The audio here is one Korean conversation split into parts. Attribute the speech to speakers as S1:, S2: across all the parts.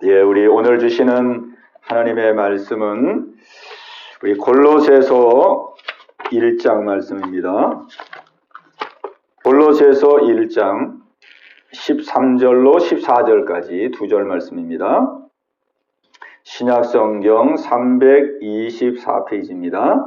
S1: 예, 우리 오늘 주시는 하나님의 말씀은 우리 골로새서 1장 말씀입니다. 골로새서 1장 13절로 14절까지 두 절 말씀입니다. 신약성경 324페이지입니다.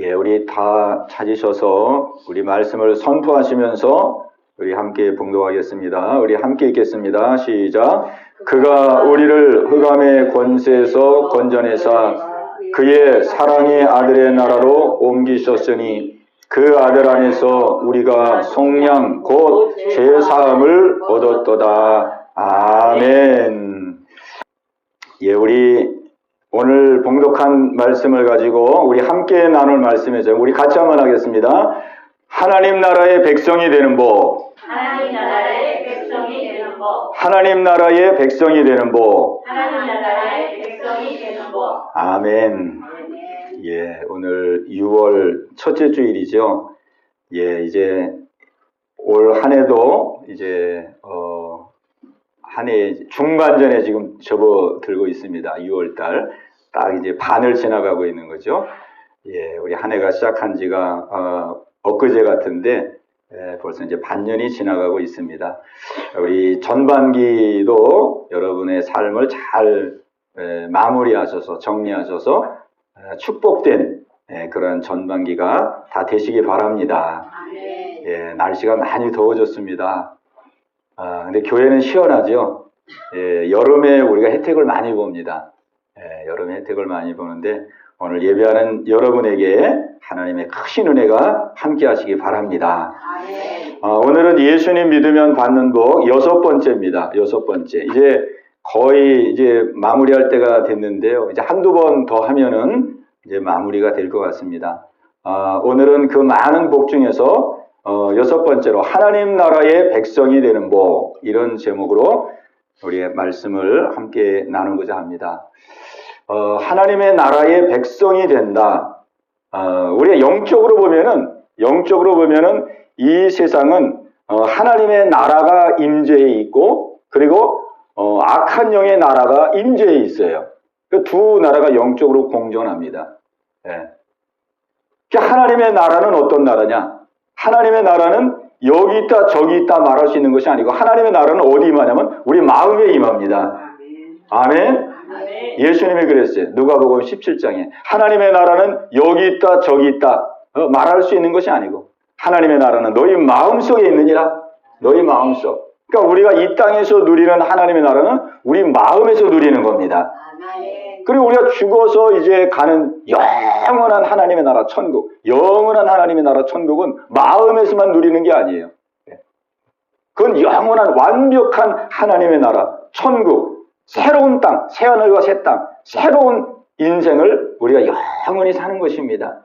S1: 예, 우리 다 찾으셔서 우리 말씀을 선포하시면서 우리 함께 봉독하겠습니다. 우리 함께 읽겠습니다. 시작. 그가 우리를 흑암의 권세에서 건져내사 그의 사랑의 아들의 나라로 옮기셨으니 그 아들 안에서 우리가 속량 곧 죄사함을 얻었도다. 아멘. 예, 우리 오늘 봉독한 말씀을 가지고 우리 함께 나눌 말씀이죠. 우리 같이 한번 하겠습니다. 하나님 나라의 백성이 되는 법.
S2: 하나님 나라의 백성이 되는 법.
S1: 하나님 나라의 백성이 되는 법.
S2: 하나님 나라의 백성이 되는 법.
S1: 아멘. 예, 오늘 6월 첫째 주일이죠. 예, 이제 올 한 해도 이제 한 해 중반전에 지금 접어들고 있습니다. 6월 달. 딱 이제 반을 지나가고 있는 거죠. 예, 우리 한 해가 시작한 지가 엊그제 같은데 벌써 이제 반년이 지나가고 있습니다. 우리 전반기도 여러분의 삶을 잘 마무리하셔서 정리하셔서 축복된 그런 전반기가 다 되시기 바랍니다. 예, 날씨가 많이 더워졌습니다. 근데 교회는 시원하죠. 예, 여름에 우리가 혜택을 많이 봅니다. 예, 여름에 혜택을 많이 보는데 오늘 예배하는 여러분에게 하나님의 크신 은혜가 함께 하시기 바랍니다. 오늘은 예수님 믿으면 받는 복 6번째입니다. 6번째. 이제 거의 이제 마무리할 때가 됐는데요. 이제 한두 번 더 하면은 이제 마무리가 될 것 같습니다. 오늘은 그 많은 복 중에서 6번째로 하나님 나라의 백성이 되는 복, 이런 제목으로 우리의 말씀을 함께 나누고자 합니다. 하나님의 나라의 백성이 된다. 우리가 영적으로 보면은 이 세상은 하나님의 나라가 임재해 있고, 그리고 악한 영의 나라가 임재해 있어요. 그 두 나라가 영적으로 공존합니다. 예. 하나님의 나라는 어떤 나라냐? 하나님의 나라는 여기 있다 저기 있다 말할 수 있는 것이 아니고, 하나님의 나라는 어디 임하냐면 우리 마음에 임합니다. 아멘. 예수님이 그랬어요. 누가복음 17장에 하나님의 나라는 여기 있다 저기 있다 말할 수 있는 것이 아니고, 하나님의 나라는 너희 마음속에 있느니라. 너희 마음속. 그러니까 우리가 이 땅에서 누리는 하나님의 나라는 우리 마음에서 누리는 겁니다. 그리고 우리가 죽어서 이제 가는 영원한 하나님의 나라 천국, 영원한 하나님의 나라 천국은 마음에서만 누리는 게 아니에요. 그건 영원한 완벽한 하나님의 나라 천국, 새로운 땅, 새하늘과 새 땅, 새로운 인생을 우리가 영원히 사는 것입니다.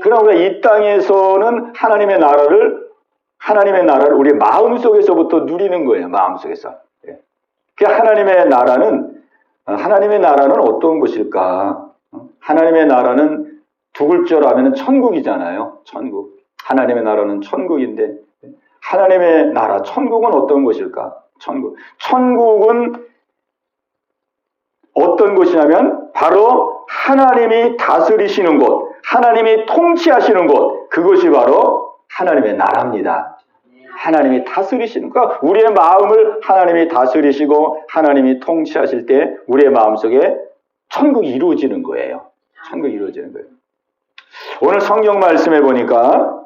S1: 그럼 우리가 이 땅에서는 하나님의 나라를 우리 마음속에서부터 누리는 거예요. 마음속에서. 그 하나님의 나라는 어떤 것일까? 하나님의 나라는 두 글자로 하면 천국이잖아요. 천국. 하나님의 나라는 천국인데, 하나님의 나라, 천국은 어떤 것일까? 천국은 어떤 곳이냐면 바로 하나님이 다스리시는 곳, 하나님이 통치하시는 곳, 그것이 바로 하나님의 나라입니다. 하나님이 다스리시는, 그러니까 우리의 마음을 하나님이 다스리시고 하나님이 통치하실 때 우리의 마음속에 천국이 이루어지는 거예요. 천국이 이루어지는 거예요. 오늘 성경 말씀에 보니까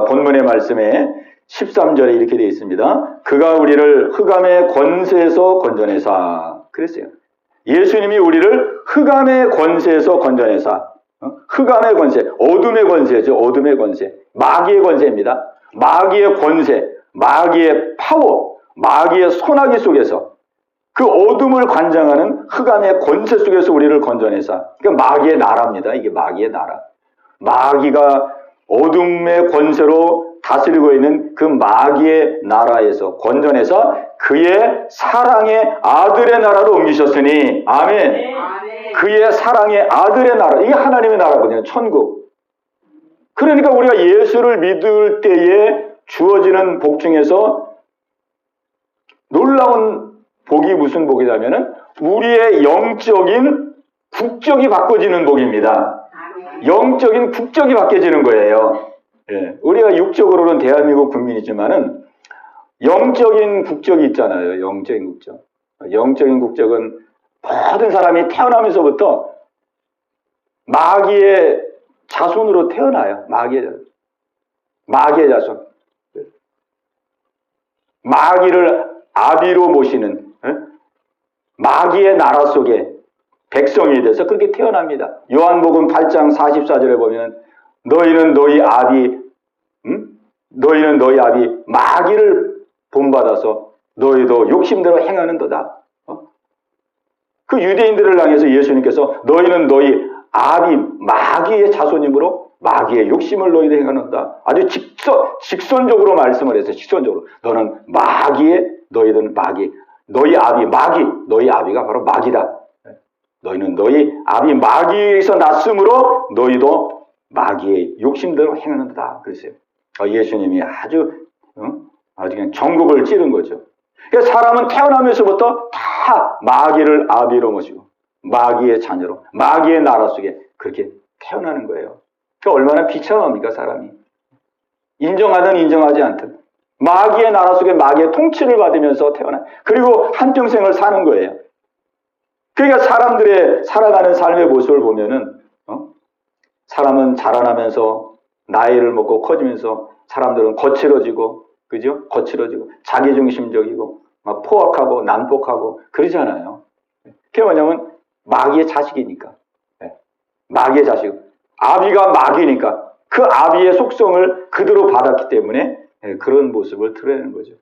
S1: 본문의 말씀에 13절에 이렇게 되어 있습니다. 그가 우리를 흑암의 권세에서 건져내사. 그랬어요. 예수님이 우리를 흑암의 권세에서 건져내사. 흑암의 권세, 어둠의 권세죠. 어둠의 권세, 마귀의 권세입니다. 마귀의 권세, 마귀의 파워, 마귀의 소나기 속에서, 그 어둠을 관장하는 흑암의 권세 속에서 우리를 건져내사. 그러니까 마귀의 나라입니다. 이게 마귀의 나라. 마귀가 어둠의 권세로 다스리고 있는 그 마귀의 나라에서 건져내서 그의 사랑의 아들의 나라로 옮기셨으니, 아멘. 그의 사랑의 아들의 나라, 이게 하나님의 나라거든요. 천국. 그러니까 우리가 예수를 믿을 때에 주어지는 복 중에서 놀라운 복이 무슨 복이냐면은 우리의 영적인 국적이 바꿔지는 복입니다. 영적인 국적이 바뀌어지는 거예요. 예, 우리가 육적으로는 대한민국 국민이지만은 영적인 국적이 있잖아요. 영적인 국적. 영적인 국적은 모든 사람이 태어나면서부터 마귀의 자손으로 태어나요. 마귀의 자손. 마귀를 아비로 모시는 마귀의 나라 속에 백성이 돼서 그렇게 태어납니다. 요한복음 8장 44절에 보면 너희는 너희 아비 마귀를 본받아서 너희도 욕심대로 행하는도다. 그 유대인들을 향해서 예수님께서 너희는 너희 아비 마귀의 자손이므로 마귀의 욕심을 너희도 행하는다. 아주 직선적으로 말씀을 해서 직선적으로 너는 너희는 마귀, 너희 아비 마귀, 너희 아비가 바로 마귀다. 너희는 너희 아비 마귀에서 났으므로 너희도 마귀의 욕심대로 행하는다. 그랬어요. 예수님이 아주 그냥 전국을 찌른 거죠. 그러니까 사람은 태어나면서부터 다 마귀를 아비로 모시고 마귀의 자녀로 마귀의 나라 속에 그렇게 태어나는 거예요. 그러니까 얼마나 비참합니까 사람이. 인정하든 인정하지 않든 마귀의 나라 속에 마귀의 통치를 받으면서 태어나 그리고 한평생을 사는 거예요. 그러니까 사람들의 살아가는 삶의 모습을 보면은 사람은 자라나면서 나이를 먹고 커지면서 사람들은 거칠어지고 그죠? 거칠어지고 자기중심적이고 막 포악하고 난폭하고 그러잖아요. 그게 뭐냐면 마귀의 자식이니까. 마귀의 자식. 아비가 마귀니까 그 아비의 속성을 그대로 받았기 때문에 그런 모습을 드러내는 거죠.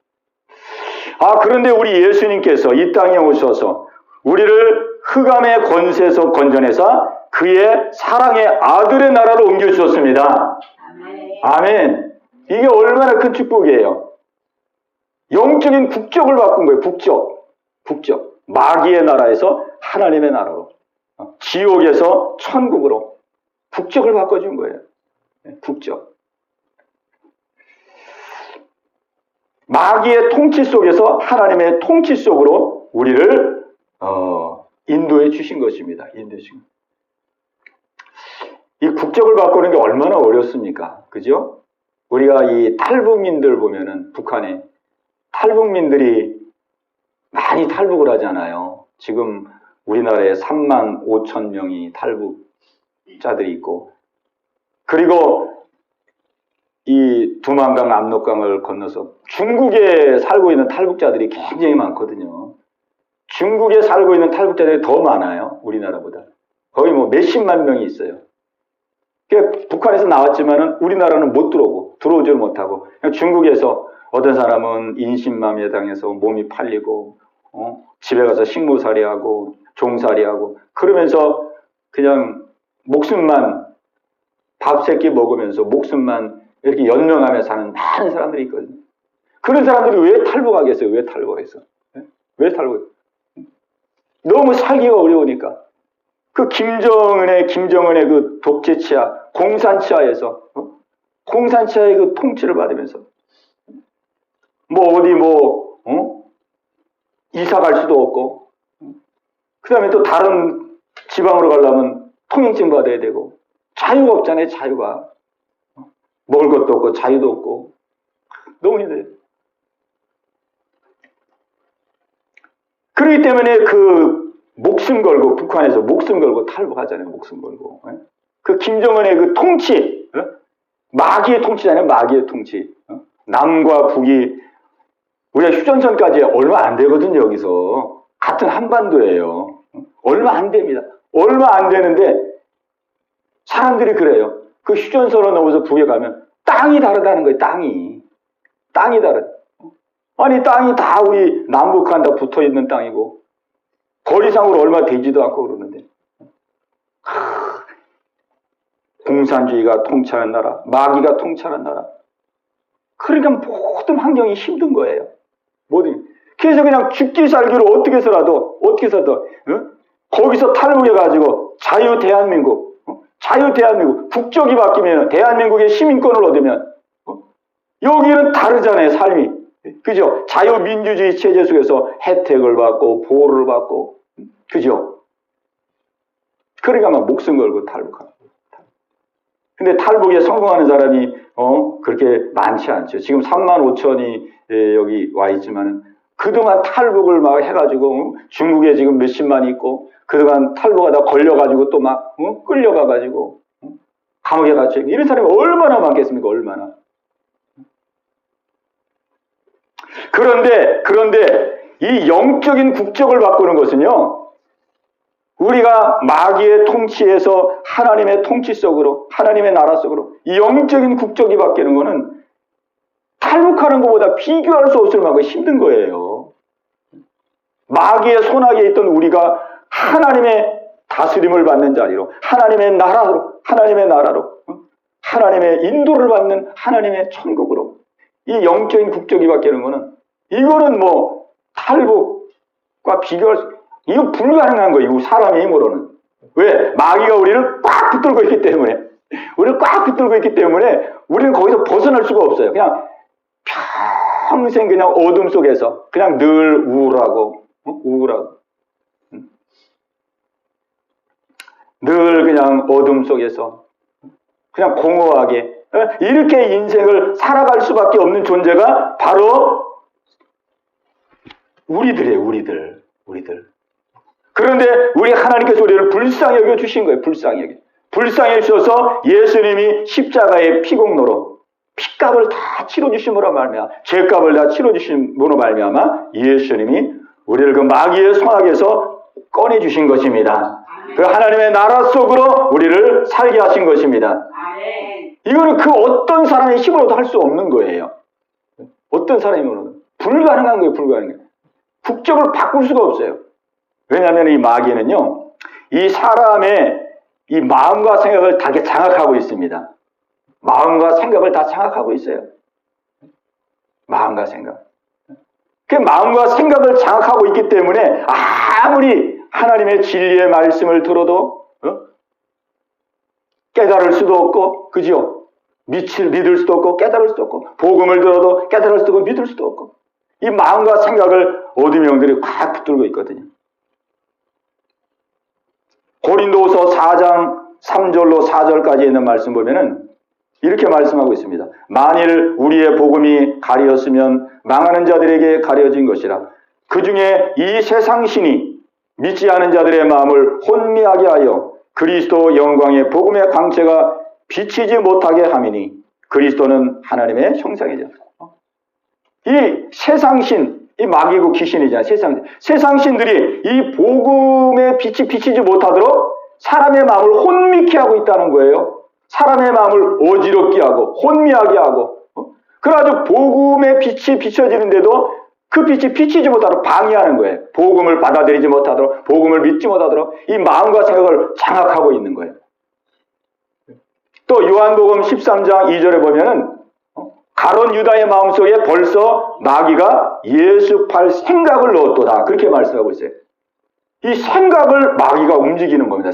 S1: 그런데 우리 예수님께서 이 땅에 오셔서 우리를 흑암의 권세에서 건져내서 그의 사랑의 아들의 나라로 옮겨주셨습니다. 아멘. 이게 얼마나 큰 축복이에요. 영적인 국적을 바꾼 거예요. 국적. 마귀의 나라에서 하나님의 나라로. 지옥에서 천국으로 국적을 바꿔준 거예요. 국적. 마귀의 통치 속에서 하나님의 통치 속으로 우리를 인도해 주신 것입니다. 이 국적을 바꾸는 게 얼마나 어렵습니까? 그죠? 우리가 이 탈북민들 보면은 북한에 탈북민들이 많이 탈북을 하잖아요. 지금 우리나라에 3만 5천 명이 탈북자들이 있고 그리고 이 두만강 압록강을 건너서 중국에 살고 있는 탈북자들이 굉장히 많거든요. 중국에 살고 있는 탈북자들이 더 많아요. 우리나라보다. 거의 뭐 몇십만 명이 있어요. 그러니까 북한에서 나왔지만은 우리나라는 못 들어오질 못하고 그냥 중국에서 어떤 사람은 인신마비에 당해서 몸이 팔리고 집에 가서 식모살이하고 종살이하고 그러면서 그냥 목숨만 밥 세끼 먹으면서 목숨만 이렇게 연명하며 사는 많은 사람들이 있거든요. 그런 사람들이 왜 탈북하겠어요? 왜 탈북했어? 너무 살기가 어려우니까. 그 김정은의 그 독재치하, 공산치하에서 공산치하의 그 통치를 받으면서 이사 갈 수도 없고 그 다음에 또 다른 지방으로 가려면 통행증 받아야 되고 자유가 없잖아요. 자유가. 먹을 것도 없고 자유도 없고 너무 힘들어요. 그렇기 때문에 그 목숨 걸고 북한에서 목숨 걸고 탈북하잖아요. 목숨 걸고. 그 김정은의 그 통치, 마귀의 통치잖아요. 마귀의 통치. 남과 북이 우리가 휴전선까지 얼마 안 되거든요. 여기서 같은 한반도예요. 얼마 안 됩니다. 얼마 안 되는데 사람들이 그래요. 그 휴전선을 넘어서 북에 가면 땅이 다르다는 거예요. 땅이 다르다. 아니 땅이 다 우리 남북한 다 붙어있는 땅이고 거리상으로 얼마 되지도 않고 그러는데 공산주의가 통치하는 나라, 마귀가 통치하는 나라. 그러니까 모든 환경이 힘든 거예요. 그래서 그냥 죽기 살기로 어떻게 해서라도 거기서 탈북해가지고 자유 대한민국 국적이 바뀌면 대한민국의 시민권을 얻으면 여기는 다르잖아요. 삶이. 그죠? 자유민주주의 체제 속에서 혜택을 받고 보호를 받고, 그죠? 그러니까 막 목숨 걸고 탈북하는 거예요. 근데 탈북에 성공하는 사람이 그렇게 많지 않죠. 지금 35,000이 여기 와 있지만은 그동안 탈북을 막 해가지고 중국에 지금 몇십만 있고 그동안 탈북하다 걸려가지고 또 막 끌려가가지고 감옥에 갇혀 있고 이런 사람이 얼마나 많겠습니까? 얼마나. 그런데 이 영적인 국적을 바꾸는 것은요. 우리가 마귀의 통치에서 하나님의 통치 속으로, 하나님의 나라 속으로 이 영적인 국적이 바뀌는 것은 탈북하는 것보다 비교할 수 없을 만큼 힘든 거예요. 마귀의 손아귀에 있던 우리가 하나님의 다스림을 받는 자리로, 하나님의 나라로, 하나님의 인도를 받는 하나님의 천국으로 이 영적인 국적이 바뀌는 것은 이거는 뭐 탈북과 비교할 수 이거 불가능한 거예요. 이거 사람의 힘으로는. 왜? 마귀가 우리를 꽉 붙들고 있기 때문에. 우리를 꽉 붙들고 있기 때문에 우리는 거기서 벗어날 수가 없어요. 그냥 평생 그냥 어둠 속에서 그냥 늘 우울하고 늘 그냥 어둠 속에서 그냥 공허하게 이렇게 인생을 살아갈 수밖에 없는 존재가 바로 우리들이에요. 우리들. 그런데 우리 하나님께서 우리를 불쌍히 여겨 주신 거예요. 불쌍히 주셔서 예수님이 십자가의 피공로로 핏값을 다 치러주심으로 말미암아 죄값을 다 치러주심으로 말미암아 예수님이 우리를 그 마귀의 손아귀에서 꺼내주신 것입니다. 그 하나님의 나라 속으로 우리를 살게 하신 것입니다. 이거는 그 어떤 사람의 힘으로도 할 수 없는 거예요. 어떤 사람의 힘으로는 불가능한 거예요. 국적을 바꿀 수가 없어요. 왜냐하면 이 마귀는요, 이 사람의 이 마음과 생각을 다 장악하고 있습니다. 마음과 생각을 다 장악하고 있어요. 마음과 생각. 그 마음과 생각을 장악하고 있기 때문에 아무리 하나님의 진리의 말씀을 들어도 깨달을 수도 없고, 그죠? 믿을 수도 없고, 깨달을 수도 없고, 복음을 들어도 깨달을 수도 없고, 믿을 수도 없고, 이 마음과 생각을 어둠의 영들이 꽉 붙들고 있거든요. 고린도후서 4장 3절로 4절까지 있는 말씀 보면은 이렇게 말씀하고 있습니다. 만일 우리의 복음이 가려졌으면 망하는 자들에게 가려진 것이라. 그 중에 이 세상신이 믿지 않은 자들의 마음을 혼미하게 하여 그리스도 영광의 복음의 광채가 비치지 못하게 함이니 그리스도는 하나님의 형상이죠. 이 세상신, 이 마귀고 귀신이잖아요. 세상신들이 이 복음의 빛이 비치지 못하도록 사람의 마음을 혼미케 하고 있다는 거예요. 사람의 마음을 어지럽게 하고 혼미하게 하고 그래가지고 복음의 빛이 비춰지는데도 그 빛이 비치지 못하도록 방해하는 거예요. 복음을 받아들이지 못하도록, 복음을 믿지 못하도록 이 마음과 생각을 장악하고 있는 거예요. 또 요한복음 13장 2절에 보면은 가론 유다의 마음속에 벌써 마귀가 예수 팔 생각을 넣었도다. 그렇게 말씀하고 있어요. 이 생각을 마귀가 움직이는 겁니다.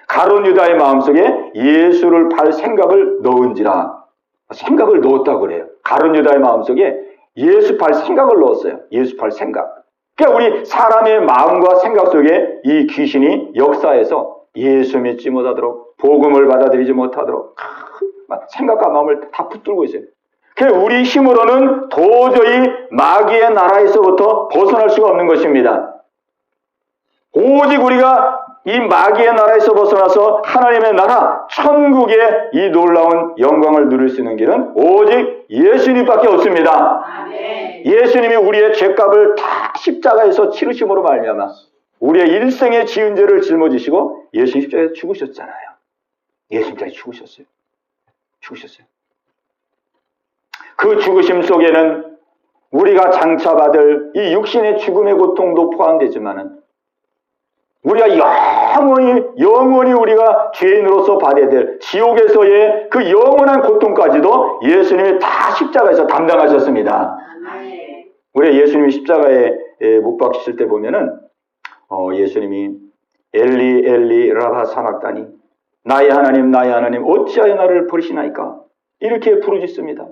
S1: 가론 유다의 마음속에 예수를 팔 생각을 넣은지라. 생각을 넣었다고 그래요. 가론 유다의 마음속에 예수 팔 생각을 넣었어요. 예수 팔 생각. 그러니까 우리 사람의 마음과 생각 속에 이 귀신이 역사해서 예수 믿지 못하도록, 복음을 받아들이지 못하도록 생각과 마음을 다 붙들고 있어요. 우리 힘으로는 도저히 마귀의 나라에서부터 벗어날 수가 없는 것입니다. 오직 우리가 이 마귀의 나라에서 벗어나서 하나님의 나라, 천국의 이 놀라운 영광을 누릴 수 있는 길은 오직 예수님밖에 없습니다. 아멘. 예수님이 우리의 죄값을 다 십자가에서 치르심으로 말미암아 우리의 일생의 지은 죄를 짊어지시고 예수님 십자가에서 죽으셨잖아요. 예수님 십자가에 죽으셨어요. 그 죽으심 속에는 우리가 장차받을 이 육신의 죽음의 고통도 포함되지만은 우리가 영원히 우리가 죄인으로서 받아야 될 지옥에서의 그 영원한 고통까지도 예수님이 다 십자가에서 담당하셨습니다. 우리 예수님이 십자가에 못 박히실 때 보면은 예수님이 엘리 엘리 라바 사막다니 나의 하나님 어찌하여 나를 버리시나이까 이렇게 부르짖습니다.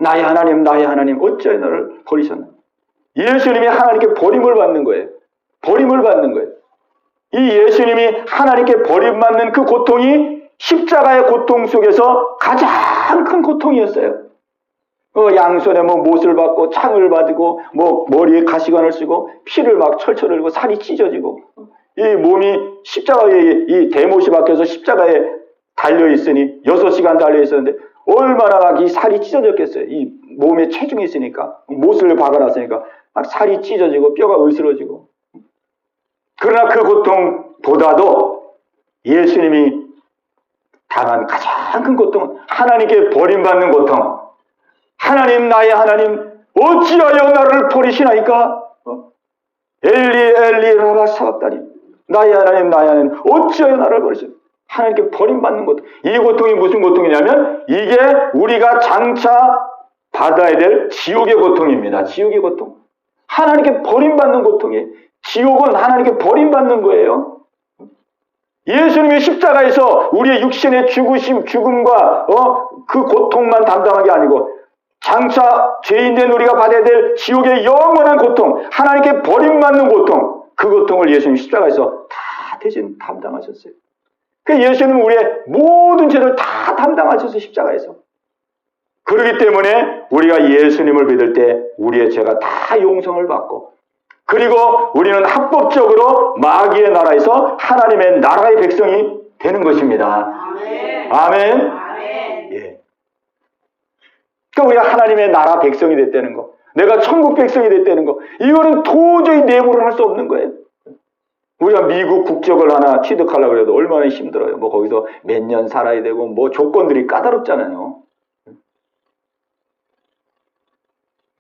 S1: 나의 하나님, 어찌하여 나를 버리셨나? 예수님이 하나님께 버림을 받는 거예요. 버림을 받는 거예요. 이 예수님이 하나님께 버림받는 그 고통이 십자가의 고통 속에서 가장 큰 고통이었어요. 양손에 못을 받고 창을 받고 머리에 가시관을 쓰고 피를 막 철철 흘리고 살이 찢어지고 이 몸이 십자가에 이 대못이 박혀서 십자가에 달려 있으니 6시간 달려 있었는데 얼마나 막 이 살이 찢어졌겠어요. 이 몸에 체중이 있으니까 못을 박아놨으니까 막 살이 찢어지고 뼈가 으스러지고. 그러나 그 고통보다도 예수님이 당한 가장 큰 고통은 하나님께 버림받는 고통. 하나님, 나의 하나님, 어찌하여 나를 버리시나이까? 엘리 엘리 라마 사박다니. 나의 하나님, 어찌하여 나를 버리시나이까? 하나님께 버림받는 고통. 이 고통이 무슨 고통이냐면 이게 우리가 장차 받아야 될 지옥의 고통입니다. 지옥의 고통. 하나님께 버림받는 고통이에요. 지옥은 하나님께 버림받는 거예요. 예수님이 십자가에서 우리의 육신의 죽음과 그 고통만 담당한 게 아니고 장차 죄인된 우리가 받아야 될 지옥의 영원한 고통, 하나님께 버림받는 고통, 그 고통을 예수님 십자가에서 다 대신 담당하셨어요. 그 예수님은 우리의 모든 죄를 다 담당하셔서 십자가에서. 그렇기 때문에 우리가 예수님을 믿을 때 우리의 죄가 다 용서를 받고 그리고 우리는 합법적으로 마귀의 나라에서 하나님의 나라의 백성이 되는 것입니다.
S2: 아멘.
S1: 아멘.
S2: 아멘.
S1: 예. 그러니까 우리가 하나님의 나라 백성이 됐다는 거, 내가 천국 백성이 됐다는 거, 이거는 도저히 내부를 할 수 없는 거예요. 우리가 미국 국적을 하나 취득하려고 해도 얼마나 힘들어요. 거기서 몇 년 살아야 되고 조건들이 까다롭잖아요.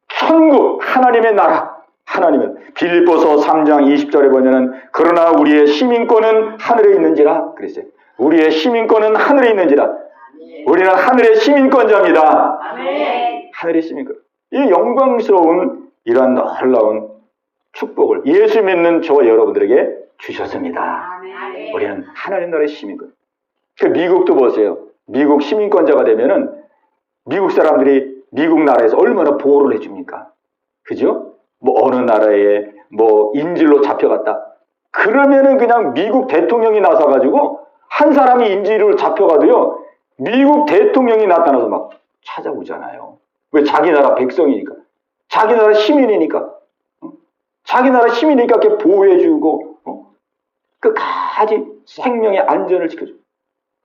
S1: 천국, 하나님의 나라, 하나님은 빌립보서 3장 20절에 보면은 그러나 우리의 시민권은 하늘에 있는지라 그랬어요. 우리의 시민권은 하늘에 있는지라. 우리는 하늘의 시민권자입니다.
S2: 아멘.
S1: 하늘의 시민권. 이 영광스러운 이러한 놀라운 축복을 예수 믿는 저와 여러분들에게 주셨습니다.
S2: 아멘.
S1: 우리는 하나님 나라의 시민권. 미국도 보세요. 미국 시민권자가 되면은 미국 사람들이 미국 나라에서 얼마나 보호를 해줍니까? 그죠? 어느 나라에 인질로 잡혀갔다. 그러면은 그냥 미국 대통령이 나서가지고 한 사람이 인질로 잡혀가도요. 미국 대통령이 나타나서 막 찾아오잖아요. 왜? 자기 나라 백성이니까. 자기 나라 시민이니까. 자기 나라 시민이니까 이렇게 보호해주고 끝까지 생명의 안전을 지켜줘.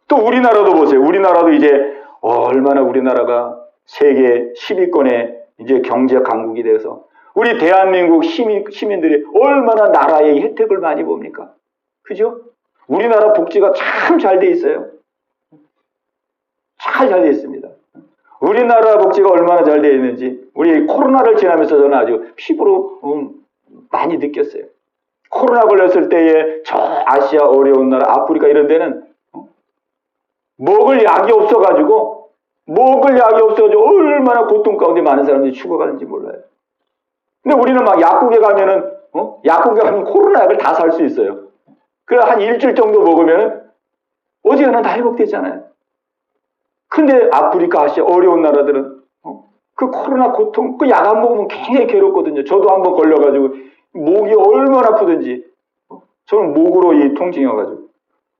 S1: 또 우리나라도 보세요. 우리나라도 이제 얼마나 우리나라가 세계 10위권의 이제 경제 강국이 돼서 우리 대한민국 시민들이 얼마나 나라의 혜택을 많이 봅니까? 그죠? 우리나라 복지가 참 잘 돼 있어요. 잘 돼 있습니다. 우리나라 복지가 얼마나 잘 돼 있는지 우리 코로나를 지나면서 저는 아주 피부로 많이 느꼈어요. 코로나 걸렸을 때에 저 아시아 어려운 나라 아프리카 이런 데는 먹을 약이 없어가지고 얼마나 고통 가운데 많은 사람들이 죽어가는지 몰라요. 근데 우리는 막 약국에 가면은 코로나 약을 다 살 수 있어요. 그래 한 일주일 정도 먹으면 어지간하면 다 회복되잖아요. 근데 아프리카, 아시아 어려운 나라들은 그 코로나 고통, 그 약 안 먹으면 굉장히 괴롭거든요. 저도 한번 걸려가지고 목이 얼마나 아프든지 저는 목으로 이 통증이 와가지고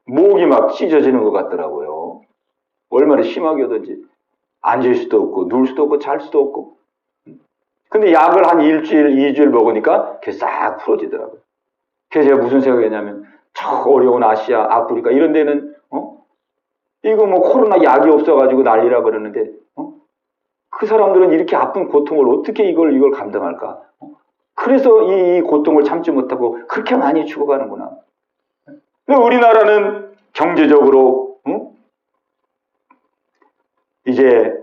S1: 목이 막 찢어지는 것 같더라고요. 얼마나 심하게 오든지 앉을 수도 없고 누울 수도 없고 잘 수도 없고. 근데 약을 한 일주일, 2주일 먹으니까 그게 싹 풀어지더라고요. 그래서 제가 무슨 생각했냐면 저 어려운 아시아, 아프리카 이런 데는 이거 코로나 약이 없어가지고 난리라 그러는데 그 사람들은 이렇게 아픈 고통을 어떻게 이걸 감당할까? 그래서 이 고통을 참지 못하고 그렇게 많이 죽어가는구나. 근데 우리나라는 경제적으로 이제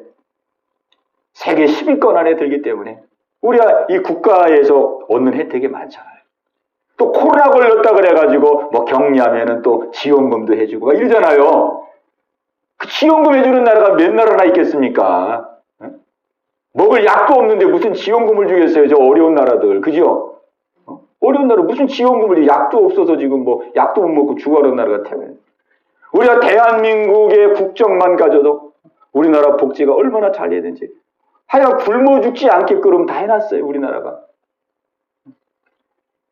S1: 세계 10위권 안에 들기 때문에 우리가 이 국가에서 얻는 혜택이 많잖아요. 또 코로나 걸렸다 그래가지고 격리하면은 또 지원금도 해주고 이러잖아요. 그 지원금 해주는 나라가 몇 나라나 있겠습니까? 먹을 약도 없는데 무슨 지원금을 주겠어요? 저 어려운 나라들, 그죠? 어려운 나라 무슨 지원금을 줘? 약도 없어서 지금 약도 못 먹고 죽어가는 나라가 태어나요. 우리가 대한민국의 국적만 가져도 우리나라 복지가 얼마나 잘 되는지 하여 굶어 죽지 않게끔 다 해놨어요, 우리나라가.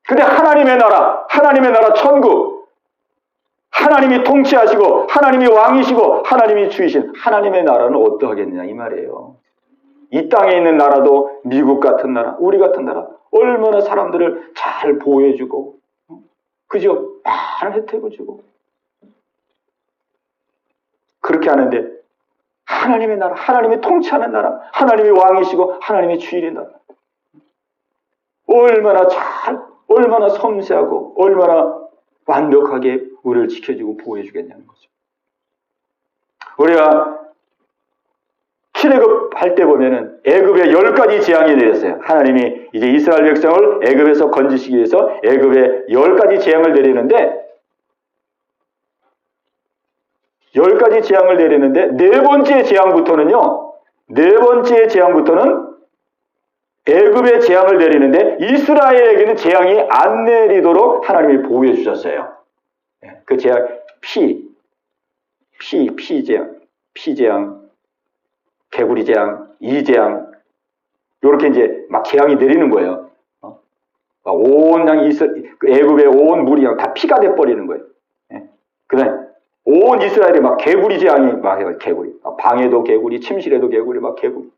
S1: 근데 하나님의 나라 천국, 하나님이 통치하시고 하나님이 왕이시고 하나님이 주이신 하나님의 나라는 어떠하겠느냐 이 말이에요. 이 땅에 있는 나라도 미국 같은 나라, 우리 같은 나라 얼마나 사람들을 잘 보호해주고 그죠? 많은 혜택을 주고 그렇게 하는데 하나님의 나라, 하나님이 통치하는 나라, 하나님이 왕이시고 하나님이 주인인 나라 얼마나 섬세하고 얼마나 완벽하게 우리를 지켜주고 보호해주겠냐는 거죠. 우리가 출애굽 할 때 보면은 애굽에 10가지 재앙이 내렸어요. 하나님이 이제 이스라엘 백성을 애굽에서 건지시기 위해서 애굽에 10가지 재앙을 내리는데 10가지 재앙을 내리는데 네 번째 재앙부터는 애굽의 재앙을 내리는데 이스라엘에게는 재앙이 안 내리도록 하나님이 보호해 주셨어요. 그 재앙 피재앙, 개구리 재앙, 이재앙 이렇게 이제 막 재앙이 내리는 거예요. 온 애굽의 온 물이 다 피가 돼 버리는 거예요. 그다음 온 이스라엘이 막 개구리 재앙이 막 해요. 개구리 방에도 개구리, 침실에도 개구리, 막 개구리.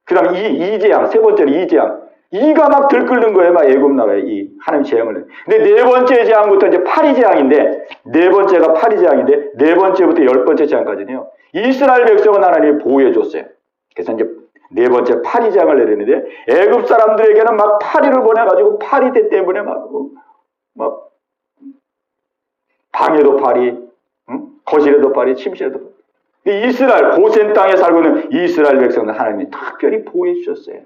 S1: 그다음 이재앙, 세 번째로 이재앙. 이가 막 들끓는 거예요. 막 애굽 나라에 이 하나님 재앙을. 근데 네 번째 재앙부터 이제 파리 재앙인데 네 번째부터 10번째 재앙까지는요. 이스라엘 백성은 하나님이 보호해 줬어요. 그래서 이제 네 번째 파리 재앙을 내리는데 애굽 사람들에게는 막 파리를 보내가지고 파리대 때문에 막 방에도 파리, 거실에도 파리, 침실에도 파리. 이스라엘 고센 땅에 살고 있는 이스라엘 백성은 하나님이 특별히 보호해 주셨어요.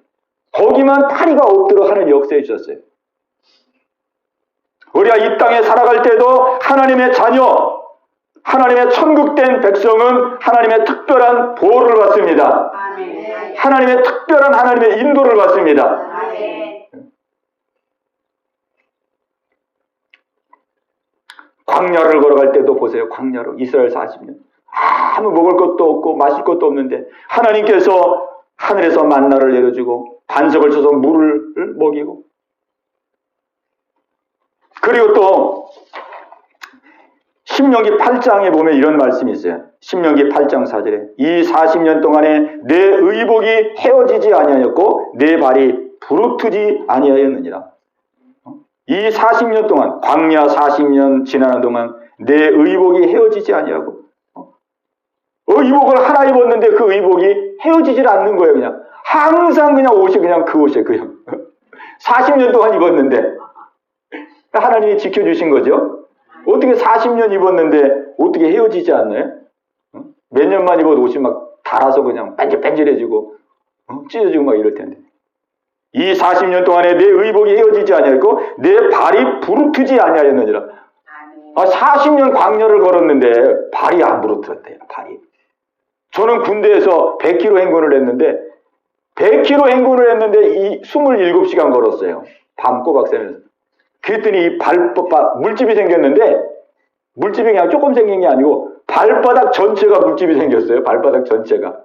S1: 거기만 파리가 없도록 하나님 역사해 주셨어요. 우리가 이 땅에 살아갈 때도 하나님의 자녀, 하나님의 천국된 백성은 하나님의 특별한 보호를 받습니다.
S2: 아멘.
S1: 하나님의 특별한 하나님의 인도를 받습니다.
S2: 아멘.
S1: 광야를 걸어갈 때도 보세요. 광야로 이스라엘 40년. 아무 먹을 것도 없고 마실 것도 없는데 하나님께서 하늘에서 만나를 내려주고 반석을 쳐서 물을 먹이고 그리고 또 신명기 8장에 보면 이런 말씀이 있어요. 신명기 8장 4절에 이 40년 동안에 내 의복이 헤어지지 아니하였고 내 발이 부르트지 아니하였느니라. 이 40년 동안 광야 40년 지나는 동안 내 의복이 헤어지지 아니하고 의복을 하나 입었는데 그 의복이 헤어지질 않는 거예요. 그냥 항상 그냥 옷이 그냥 그 옷이에요. 그냥 40년 동안 입었는데 하나님이 지켜주신 거죠. 어떻게 40년 입었는데 어떻게 헤어지지 않나요? 몇 년만 입어도 옷이 막 닳아서 그냥 뺀질뺀질해지고 찢어지고 막 이럴 텐데 이 40년 동안에 내 의복이 헤어지지 아니하였고 내 발이 부르트지 아니하였느니라. 40년 광야를 걸었는데 발이 안 부르트었대요. 발이. 저는 군대에서 100km 행군을 했는데 100km 행군을 했는데 이 27시간 걸었어요. 밤 꼬박 새면서. 그랬더니 이 발바닥 물집이 생겼는데 물집이 그냥 조금 생긴 게 아니고 발바닥 전체가 물집이 생겼어요. 발바닥 전체가.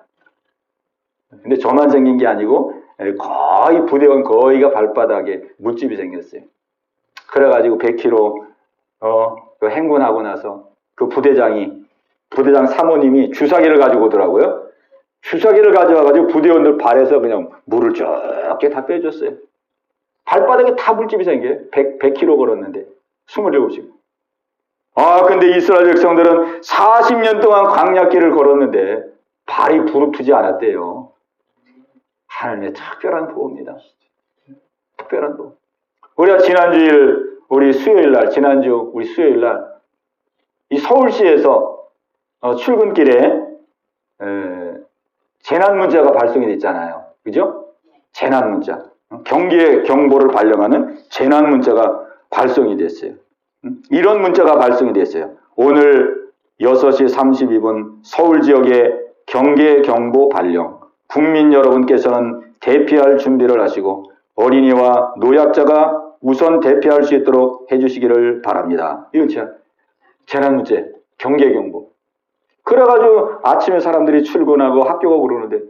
S1: 근데 저만 생긴 게 아니고 거의 부대원 거의가 발바닥에 물집이 생겼어요. 그래가지고 100km 그 행군하고 나서 그 부대장 사모님이 주사기를 가지고 오더라고요. 주사기를 가져와가지고 부대원들 발에서 그냥 물을 쫙게 다 빼줬어요. 발바닥에 다 물집이 생겨요. 100km 걸었는데 27시간. 근데 이스라엘 백성들은 40년 동안 광야길을 걸었는데 발이 부르트지 않았대요. 하나님의 특별한 보호입니다. 특별한 보호. 우리가 우리 수요일 날 이 서울시에서 출근길에 재난 문자가 발송이 됐잖아요. 그죠? 재난 문자. 경계 경보를 발령하는 재난 문자가 발송이 됐어요. 이런 문자가 발송이 됐어요. 오늘 6시 32분 서울 지역에 경계 경보 발령. 국민 여러분께서는 대피할 준비를 하시고 어린이와 노약자가 우선 대피할 수 있도록 해주시기를 바랍니다. 이건 재난 문제, 경계 경보. 그래가지고 아침에 사람들이 출근하고 학교가 그러는데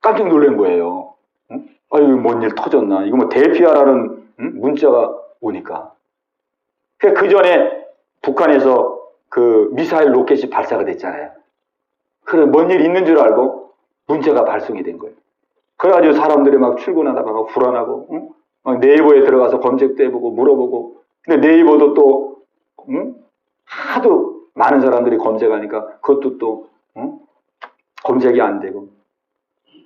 S1: 깜짝 놀란 거예요. 응? 아유, 뭔 일 터졌나. 이거 뭐 대피하라는 문자가 오니까. 그 전에 북한에서 그 미사일 로켓이 발사가 됐잖아요. 그래, 뭔 일 있는 줄 알고 문자가 발송이 된 거예요. 그래가지고 사람들이 막 출근하다가 막 불안하고, 응? 막 네이버에 들어가서 검색도 해보고 물어보고. 근데 네이버도 또, 응? 하도 많은 사람들이 검색하니까 그것도 또, 응? 검색이 안 되고.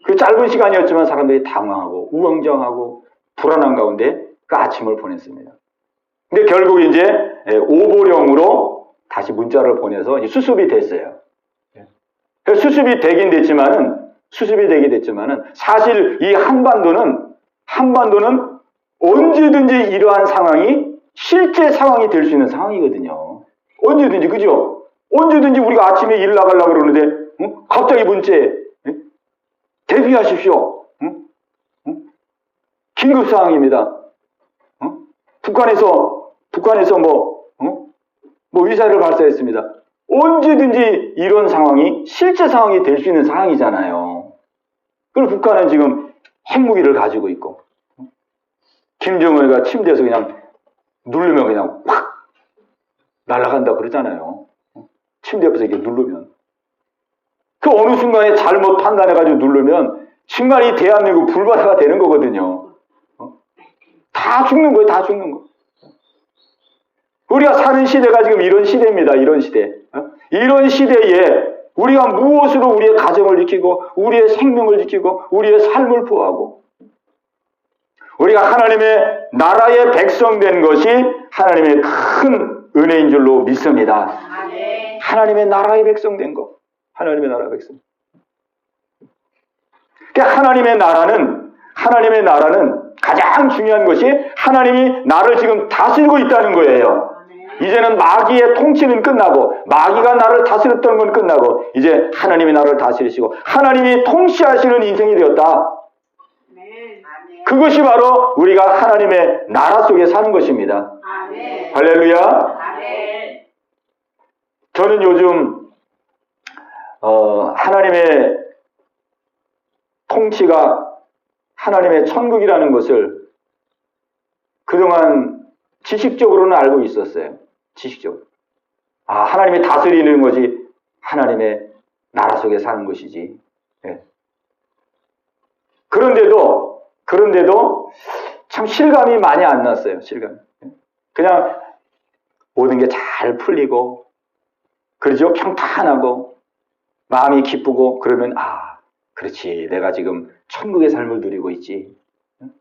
S1: 그 짧은 시간이었지만 사람들이 당황하고 우왕좌왕하고 불안한 가운데 그 아침을 보냈습니다. 근데 결국 이제 오보령으로 다시 문자를 보내서 이제 수습이 됐어요. 수습이 되긴 됐지만은 사실 이 한반도는 언제든지 이러한 상황이 실제 상황이 될 수 있는 상황이거든요. 언제든지, 그죠? 언제든지 우리가 아침에 일 나가려고 그러는데 갑자기 문자에 대비하십시오. 긴급 상황입니다. 북한에서 뭐 미사일을 발사했습니다. 언제든지 이런 상황이 실제 상황이 될 수 있는 상황이잖아요. 그리고 북한은 지금 핵무기를 가지고 있고, 김정은이가 침대에서 그냥 누르면 그냥 확 날아간다 그러잖아요. 침대 옆에서 이렇게 누르면. 그 어느 순간에 잘못 판단해가지고 누르면 정말 이 대한민국 불바다가 되는 거거든요. 다 죽는 거예요, 다 죽는 거. 우리가 사는 시대가 지금 이런 시대입니다, 이런 시대. 이런 시대에 우리가 무엇으로 우리의 가정을 지키고, 우리의 생명을 지키고, 우리의 삶을 보호하고, 우리가 하나님의 나라의 백성 된 것이 하나님의 큰 은혜인 줄로 믿습니다. 하나님의 나라의 백성 된 것. 하나님의 나라 백성. 그러니까 하나님의 나라는 가장 중요한 것이 하나님이 나를 지금 다스리고 있다는 거예요. 이제는 마귀의 통치는 끝나고, 마귀가 나를 다스렸던 건 끝나고, 이제 하나님이 나를 다스리시고 하나님이 통치하시는 인생이 되었다. 그것이 바로 우리가 하나님의 나라 속에 사는 것입니다. 할렐루야. 저는 요즘 하나님의 통치가 하나님의 천국이라는 것을 그동안 지식적으로는 알고 있었어요. 지식적으로. 하나님이 다스리는 것이 하나님의 나라 속에 사는 것이지. 네. 그런데도 참 실감이 많이 안 났어요. 실감이. 그냥 모든 게 잘 풀리고, 그러죠? 평탄하고 마음이 기쁘고, 그러면 그렇지, 내가 지금 천국의 삶을 누리고 있지.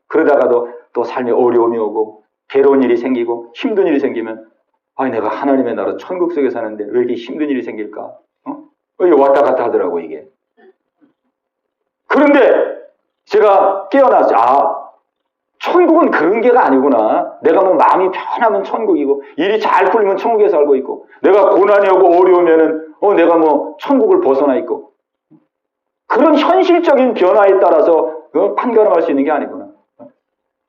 S1: 그러다가도 또 삶에 어려움이 오고 괴로운 일이 생기고 힘든 일이 생기면 내가 하나님의 나라 천국 속에 사는데 왜 이렇게 힘든 일이 생길까? 이게 왔다 갔다 하더라고, 이게. 그런데 제가 깨어났어요. 천국은 그런 게가 아니구나. 내가 뭐 마음이 편하면 천국이고, 일이 잘 풀리면 천국에 살고 있고, 내가 고난이 오고 어려우면은 내가 뭐 천국을 벗어나 있고, 그런 현실적인 변화에 따라서 판가름할 수 있는 게 아니구나.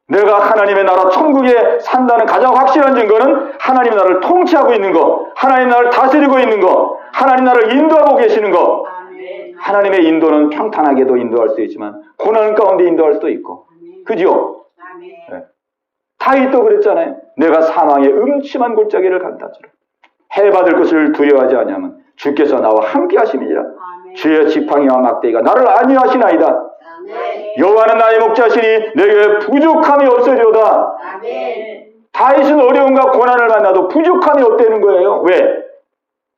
S1: 내가 하나님의 나라 천국에 산다는 가장 확실한 증거는 하나님 나라를 통치하고 있는 거, 하나님 나라를 다스리고 있는 거, 하나님 나라를 인도하고 계시는 거. 하나님의 인도는 평탄하게도 인도할 수 있지만 고난 가운데 인도할 수도 있고, 그죠? 네. 다윗도 그랬잖아요. 내가 사망의 음침한 골짜기를 간다지라 해받을 것을 두려워하지 아니하면 주께서 나와 함께 하심이니라. 주의 지팡이와 막대기가 나를 안위하시나이다. 여호와는 나의 목자시니 내게 부족함이 없으리로다. 다윗은 어려움과 고난을 만나도 부족함이 없다는 거예요. 왜?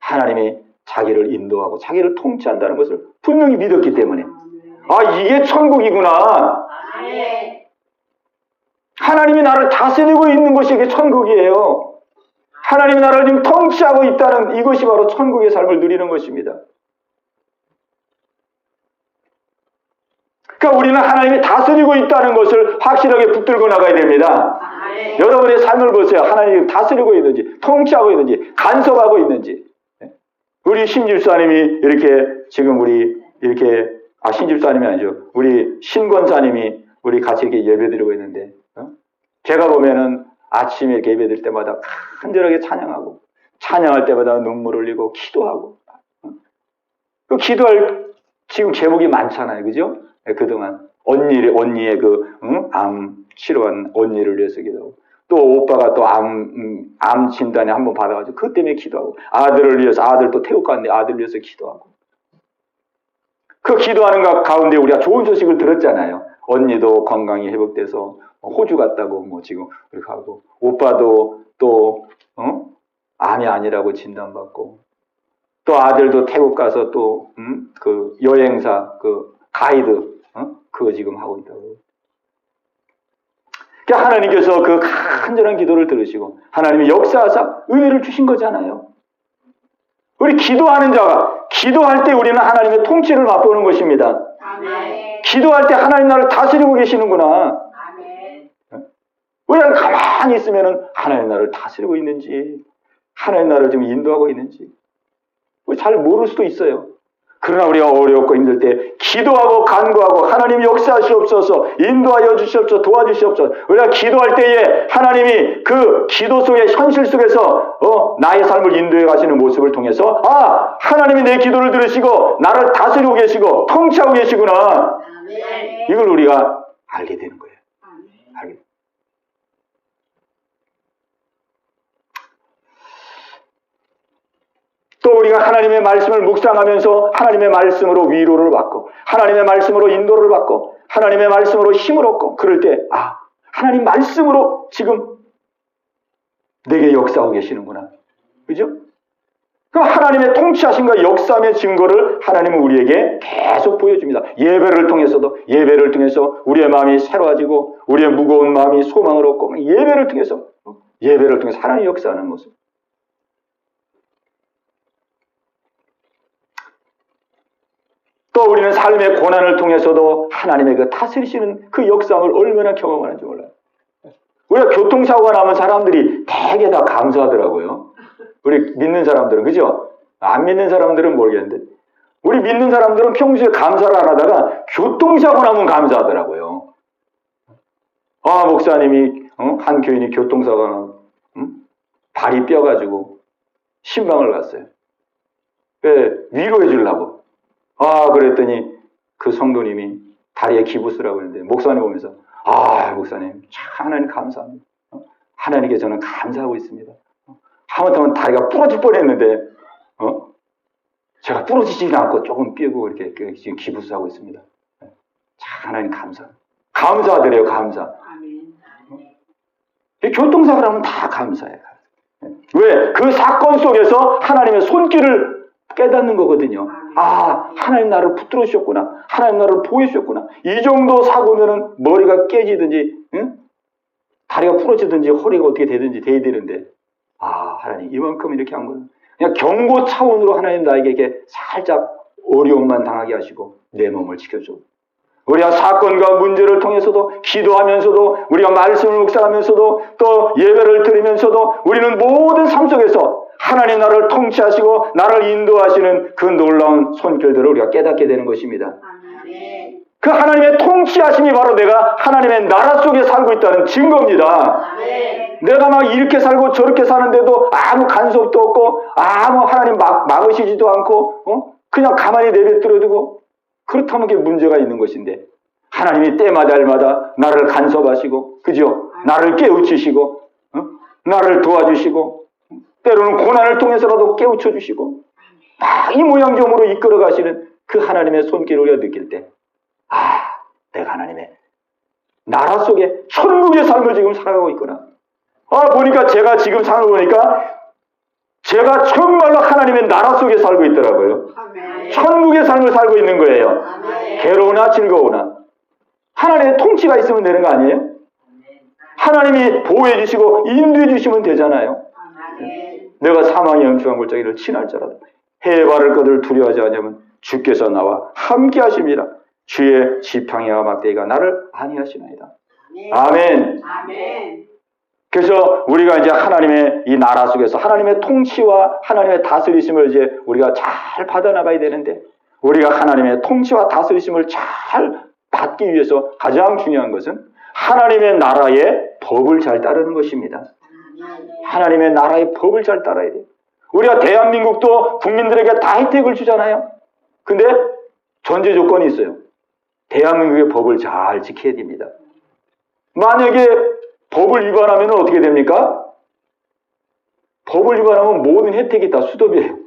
S1: 하나님이 자기를 인도하고 자기를 통치한다는 것을 분명히 믿었기 때문에. 이게 천국이구나. 하나님이 나를 다스리고 있는 것이 이게 천국이에요. 하나님이 나를 지금 통치하고 있다는 이것이 바로 천국의 삶을 누리는 것입니다. 그러니까 우리는 하나님이 다스리고 있다는 것을 확실하게 붙들고 나가야 됩니다. 여러분의 삶을 보세요. 하나님이 다스리고 있는지, 통치하고 있는지, 간섭하고 있는지. 우리 신집사님이 이렇게 지금 신집사님이 아니죠. 우리 신권사님이 우리 같이 이렇게 예배드리고 있는데, 제가 보면은 아침에 이렇게 예배드릴 때마다 간절하게 찬양할 때마다 눈물 흘리고 기도하고, 그 기도할 지금 제목이 많잖아요. 그죠? 그동안 언니의 암 치료한 언니를 위해서 기도하고, 또 오빠가 또 암 진단에 한번 받아가지고 그것 때문에 기도하고, 아들을 위해서, 아들 또 태국 갔는데 아들 위해서 기도하고, 그 기도하는 가운데 우리가 좋은 소식을 들었잖아요. 언니도 건강이 회복돼서 호주 갔다고 뭐 지금 그렇게 하고, 오빠도 또 암이 아니라고 진단받고, 또 아들도 태국 가서 또 그 여행사 그 가이드 그거 지금 하고 있다고. 그러니까 하나님께서 그 간절한 기도를 들으시고 하나님이 역사하사 은혜를 주신 거잖아요. 우리 기도하는 자가 기도할 때 우리는 하나님의 통치를 맛보는 것입니다.
S2: 아멘.
S1: 기도할 때 하나님 나를 다스리고 계시는구나.
S2: 아멘.
S1: 우리가 가만히 있으면 하나님 나를 다스리고 있는지, 하나님 나를 좀 인도하고 있는지 우리 잘 모를 수도 있어요. 그러나 우리가 어렵고 힘들 때 기도하고 간구하고 하나님 역사하시옵소서, 인도하여 주시옵소서, 도와주시옵소서. 우리가 기도할 때에 하나님이 그 기도 속의 현실 속에서 나의 삶을 인도해 가시는 모습을 통해서 하나님이 내 기도를 들으시고 나를 다스리고 계시고 통치하고 계시구나.
S2: 아멘.
S1: 이걸 우리가 알게 되는 거예요. 알게. 또 우리가 하나님의 말씀을 묵상하면서 하나님의 말씀으로 위로를 받고, 하나님의 말씀으로 인도를 받고, 하나님의 말씀으로 힘을 얻고, 그럴 때 하나님 말씀으로 지금 내게 역사하고 계시는구나. 그죠? 그럼 하나님의 통치하심과 역사의 증거를 하나님은 우리에게 계속 보여줍니다. 예배를 통해서 우리의 마음이 새로워지고 우리의 무거운 마음이 소망을 얻고, 예배를 통해서 하나님이 역사하는 모습. 또 우리는 삶의 고난을 통해서도 하나님의 그 다스리시는 그 역사를 얼마나 경험하는지 몰라요. 우리가 교통사고가 나면 사람들이 되게 다 감사하더라고요. 우리 믿는 사람들은, 그죠? 안 믿는 사람들은 모르겠는데, 우리 믿는 사람들은 평소에 감사를 안 하다가 교통사고 나면 감사하더라고요. 목사님이 한 교인이 교통사고가 나면 발이 뼈가지고 신방을 갔어요. 위로해 주려고. 그랬더니 그 성도님이 다리에 기부스라고 했는데, 목사님 보면서 목사님 참 하나님 감사합니다. 하나님께 저는 감사하고 있습니다. 하마터면 다리가 부러질 뻔했는데 제가 부러지지는 않고 조금 삐고 이렇게 지금 기부스하고 있습니다. 참 하나님 감사하더래요. 감사. 교통사고를 하면 다 감사해요. 왜? 그 사건 속에서 하나님의 손길을 깨닫는 거거든요. 하나님 나를 붙들어 주셨구나. 하나님 나를 보여주셨구나. 이 정도 사고면은 머리가 깨지든지, 다리가 부러지든지, 허리가 어떻게 되든지 돼야 되는데, 하나님 이만큼 이렇게 한 거는 그냥 경고 차원으로 하나님 나에게 이렇게 살짝 어려움만 당하게 하시고 내 몸을 지켜줘. 우리가 사건과 문제를 통해서도, 기도하면서도, 우리가 말씀을 묵상하면서도, 또 예배를 드리면서도 우리는 모든 삶 속에서 하나님 나를 통치하시고 나를 인도하시는 그 놀라운 손길들을 우리가 깨닫게 되는 것입니다.
S2: 아멘.
S1: 그 하나님의 통치하심이 바로 내가 하나님의 나라 속에 살고 있다는 증거입니다.
S2: 아멘.
S1: 내가 막 이렇게 살고 저렇게 사는데도 아무 간섭도 없고 아무 하나님 막으시지도 않고 그냥 가만히 내버려두고, 그렇다면 그게 문제가 있는 것인데, 하나님이 때마다 날마다 나를 간섭하시고, 그죠? 나를 깨우치시고, 나를 도와주시고, 때로는 고난을 통해서라도 깨우쳐 주시고, 이 모양경으로 이끌어 가시는 그 하나님의 손길을 우리가 느낄 때, 내가 하나님의 나라 속에 천국의 삶을 지금 살아가고 있구나. 보니까 제가 지금 삶을 보니까 제가 정말로 하나님의 나라 속에 살고 있더라고요.
S2: 아멘.
S1: 천국의 삶을 살고 있는 거예요.
S2: 아멘.
S1: 괴로우나 즐거우나 하나님의 통치가 있으면 되는 거 아니에요? 하나님이 보호해 주시고 인도해 주시면 되잖아요.
S2: 아멘.
S1: 내가 사망의 영충한 골짜기를 지날지라도 해의 바를 것을 두려워하지 않으면 주께서 나와 함께 하심이라. 주의 지팡이와 막대기가 나를 안위하시나이다. 아멘.
S2: 아멘.
S1: 그래서 우리가 이제 하나님의 이 나라 속에서 하나님의 통치와 하나님의 다스리심을 이제 우리가 잘 받아나가야 되는데, 우리가 하나님의 통치와 다스리심을 잘 받기 위해서 가장 중요한 것은 하나님의 나라의 법을 잘 따르는 것입니다. 하나님의 나라의 법을 잘 따라야 돼요. 우리가 대한민국도 국민들에게 다 혜택을 주잖아요. 근데 전제 조건이 있어요. 대한민국의 법을 잘 지켜야 됩니다. 만약에 법을 위반하면 어떻게 됩니까? 법을 위반하면 모든 혜택이 다 수도비예요.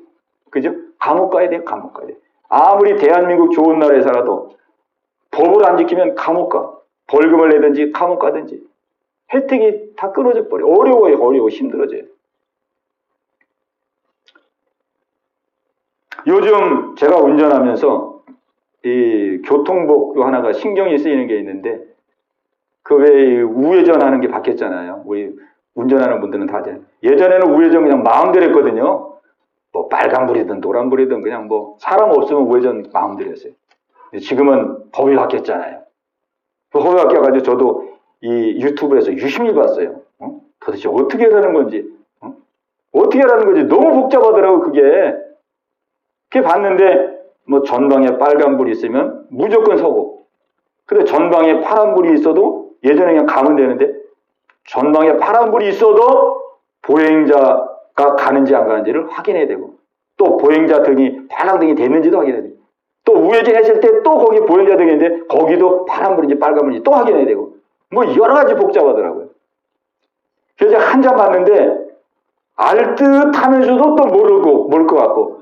S1: 그죠? 감옥 가야 돼요. 감옥 가야 돼요. 아무리 대한민국 좋은 나라에 살아도 법을 안 지키면 감옥 가. 벌금을 내든지 감옥 가든지 혜택이 다 끊어져 버려. 어려워요. 어려워. 힘들어져요. 요즘 제가 운전하면서 이 교통법규 하나가 신경이 쓰이는 게 있는데 그 왜 우회전 하는 게 바뀌었잖아요. 우리 운전하는 분들은 다 아잖아요. 예전에는 우회전 그냥 마음대로 했거든요. 뭐 빨간불이든 노란불이든 그냥 뭐 사람 없으면 우회전 마음대로 했어요. 근데 지금은 법이 바뀌었잖아요. 그 법이 바뀌어가지고 저도 이 유튜브에서 유심히 봤어요. 도대체 어떻게 하라는 건지, 어떻게 하라는 건지 너무 복잡하더라고 그게. 그게 봤는데 뭐 전방에 빨간불이 있으면 무조건 서고, 근데 전방에 파란불이 있어도 예전에 그냥 가면 되는데 전방에 파란불이 있어도 보행자가 가는지 안 가는지를 확인해야 되고, 또 보행자 등이 파란등이 됐는지도 확인해야 되고, 또 우회전 했을 때 또 거기 보행자 등이 있는데 거기도 파란불인지 빨간불인지 또 확인해야 되고, 뭐 여러 가지 복잡하더라고요. 그래서 한 잔 봤는데 알 듯 하면서도 또 모를 것 같고,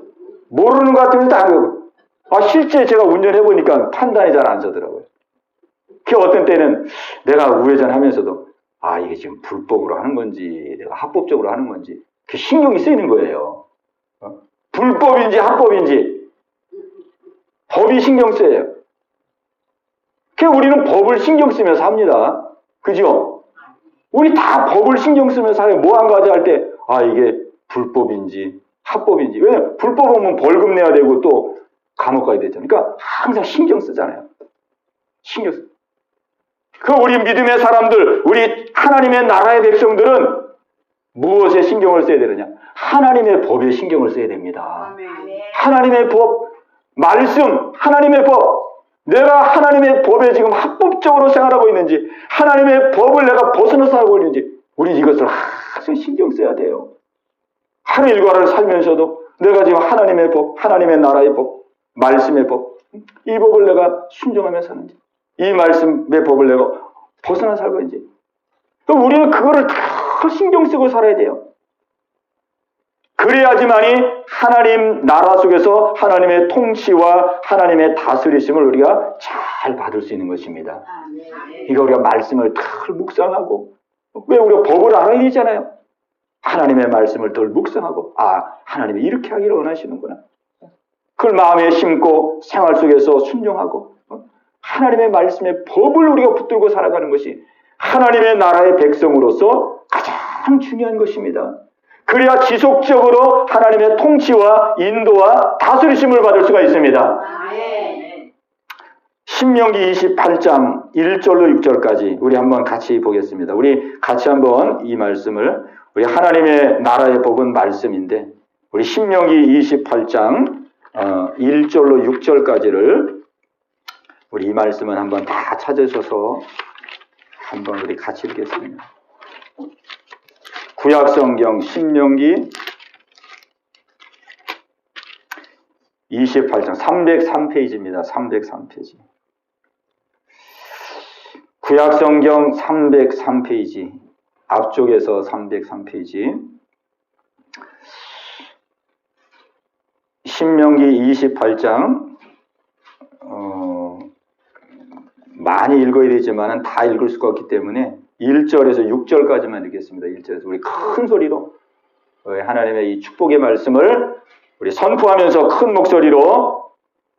S1: 모르는 것 같으면서도 안 그러고, 실제 제가 운전해보니까 판단이 잘 안 서더라고요. 그 어떤 때는 내가 우회전 하면서도 이게 지금 불법으로 하는 건지 내가 합법적으로 하는 건지 그 신경이 쓰이는 거예요. 불법인지 합법인지 법이 신경 쓰여요. 그 우리는 법을 신경 쓰면서 합니다. 그죠? 우리 다 법을 신경 쓰면서 살아요. 뭐 한 가지 할 때 이게 불법인지 합법인지. 왜냐면 불법이면 벌금 내야 되고 또 감옥 가야 되잖아요. 그러니까 항상 신경 쓰잖아요. 신경 쓰. 그 우리 믿음의 사람들, 우리 하나님의 나라의 백성들은 무엇에 신경을 써야 되느냐? 하나님의 법에 신경을 써야 됩니다. 하나님의 법, 말씀, 하나님의 법. 내가 하나님의 법에 지금 합법적으로 생활하고 있는지, 하나님의 법을 내가 벗어나서 살고 있는지, 우리 이것을 항상 신경 써야 돼요. 하루 일과를 살면서도 내가 지금 하나님의 법, 하나님의 나라의 법, 말씀의 법, 이 법을 내가 순종하며 사는지, 이 말씀의 법을 내가 벗어나 살고 있는지, 그럼 우리는 그거를 다 신경 쓰고 살아야 돼요. 그래야지만이 하나님 나라 속에서 하나님의 통치와 하나님의 다스리심을 우리가 잘 받을 수 있는 것입니다. 이거 우리가 말씀을 덜 묵상하고, 왜 우리가 법을 알아야 되잖아요. 하나님의 말씀을 덜 묵상하고, 하나님이 이렇게 하기를 원하시는구나. 그걸 마음에 심고 생활 속에서 순종하고, 하나님의 말씀의 법을 우리가 붙들고 살아가는 것이 하나님의 나라의 백성으로서 가장 중요한 것입니다. 그래야 지속적으로 하나님의 통치와 인도와 다스리심을 받을 수가 있습니다. 신명기 28장 1절로 6절까지 우리 한번 같이 보겠습니다. 우리 같이 한번 이 말씀을, 우리 하나님의 나라의 법은 말씀인데, 우리 신명기 28장 1절로 6절까지를 우리 이 말씀은 한번 다 찾으셔서 한번 우리 같이 읽겠습니다. 구약성경 신명기 28장 303페이지입니다. 303페이지. 구약성경 303페이지. 앞쪽에서 303페이지. 신명기 28장 많이 읽어야 되지만 다 읽을 수가 없기 때문에 1절에서 6절까지만 읽겠습니다. 1절에서 우리 큰 소리로 하나님의 이 축복의 말씀을 우리 선포하면서 큰 목소리로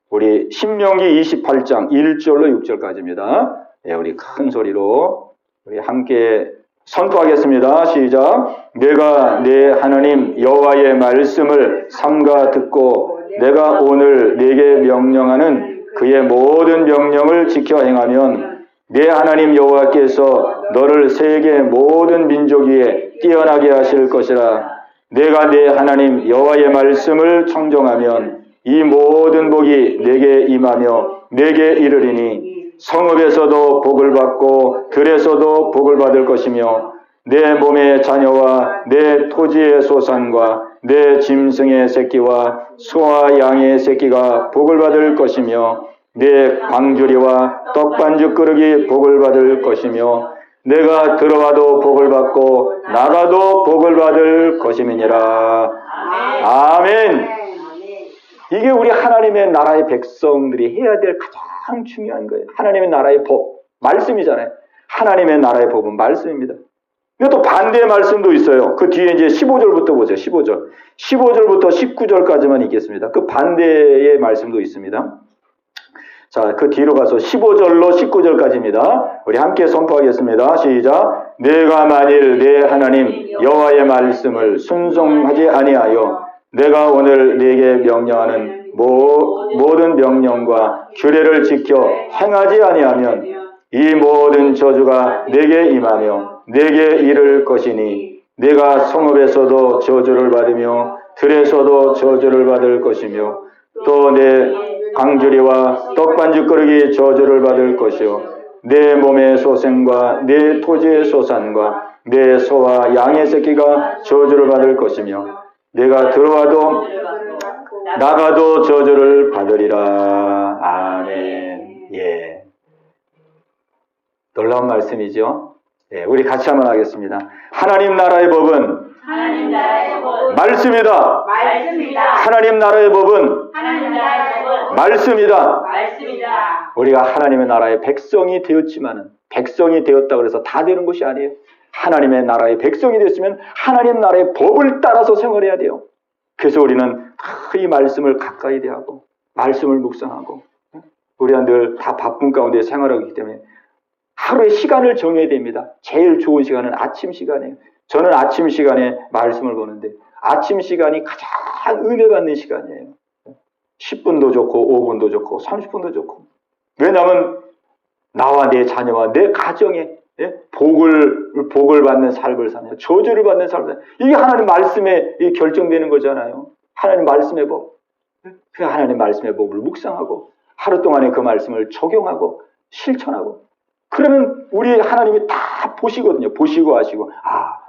S1: 우리 신명기 28장 1절로 6절까지입니다. 우리 큰 소리로 우리 함께 선포하겠습니다. 시작. 내가 내 하나님 여호와의 말씀을 삼가 듣고 내가 오늘 네게 명령하는 그의 모든 명령을 지켜 행하면 내 하나님 여호와께서 너를 세계 모든 민족 위에 뛰어나게 하실 것이라. 내가 내 하나님 여호와의 말씀을 청종하면 이 모든 복이 내게 임하며 내게 이르리니 성읍에서도 복을 받고 들에서도 복을 받을 것이며 내 몸의 자녀와 내 토지의 소산과 내 짐승의 새끼와 소와 양의 새끼가 복을 받을 것이며 내 광주리와 떡반죽 그릇이 복을 받을 것이며 내가 들어와도 복을 받고 나가도 복을 받을 것임이니라. 아멘. 이게 우리 하나님의 나라의 백성들이 해야 될 가장 중요한 거예요. 하나님의 나라의 법, 말씀이잖아요. 하나님의 나라의 법은 말씀입니다. 근데 또 반대의 말씀도 있어요. 그 뒤에 이제 15절부터 보세요. 15절. 15절부터 19절까지만 읽겠습니다. 그 반대의 말씀도 있습니다. 자, 그 뒤로 가서 15절로 19절까지입니다. 우리 함께 선포하겠습니다. 시작. 내가 만일 내 하나님 여호와의 말씀을 순종하지 아니하여 내가 오늘 네게 명령하는 모든 명령과 규례를 지켜 행하지 아니하면 이 모든 저주가 내게 임하며 내게 이를 것이니 내가 성읍에서도 저주를 받으며 들에서도 저주를 받을 것이며 또 내 광주리와 떡반죽 그릇이 저주를 받을 것이요 내 몸의 소생과 내 토지의 소산과 내 소와 양의 새끼가 저주를 받을 것이며 내가 들어와도 나가도 저주를 받으리라. 아멘. 예. 놀라운 말씀이죠. 예, 우리 같이 한번 하겠습니다. 하나님 나라의 법은 말씀이다. 하나님 나라의 법은 말씀이다. 우리가 하나님의 나라의 백성이 되었지만은 백성이 되었다고 해서 다 되는 것이 아니에요. 하나님의 나라의 백성이 됐으면 하나님 나라의 법을 따라서 생활해야 돼요. 그래서 우리는 이 말씀을 가까이 대하고 말씀을 묵상하고 우리가 늘 다 바쁜 가운데 생활하기 때문에 하루에 시간을 정해야 됩니다. 제일 좋은 시간은 아침 시간이에요. 저는 아침 시간에 말씀을 보는데 아침 시간이 가장 은혜 받는 시간이에요. 10분도 좋고 5분도 좋고 30분도 좋고 왜냐하면 나와 내 자녀와 내 가정에 복을 받는 삶을 사냐 저주를 받는 삶을 사냐 이게 하나님 말씀에 결정되는 거잖아요. 하나님 말씀의 법. 그 하나님 말씀의 법을 묵상하고 하루 동안에 그 말씀을 적용하고 실천하고 그러면 우리 하나님이 다 보시거든요. 보시고 하시고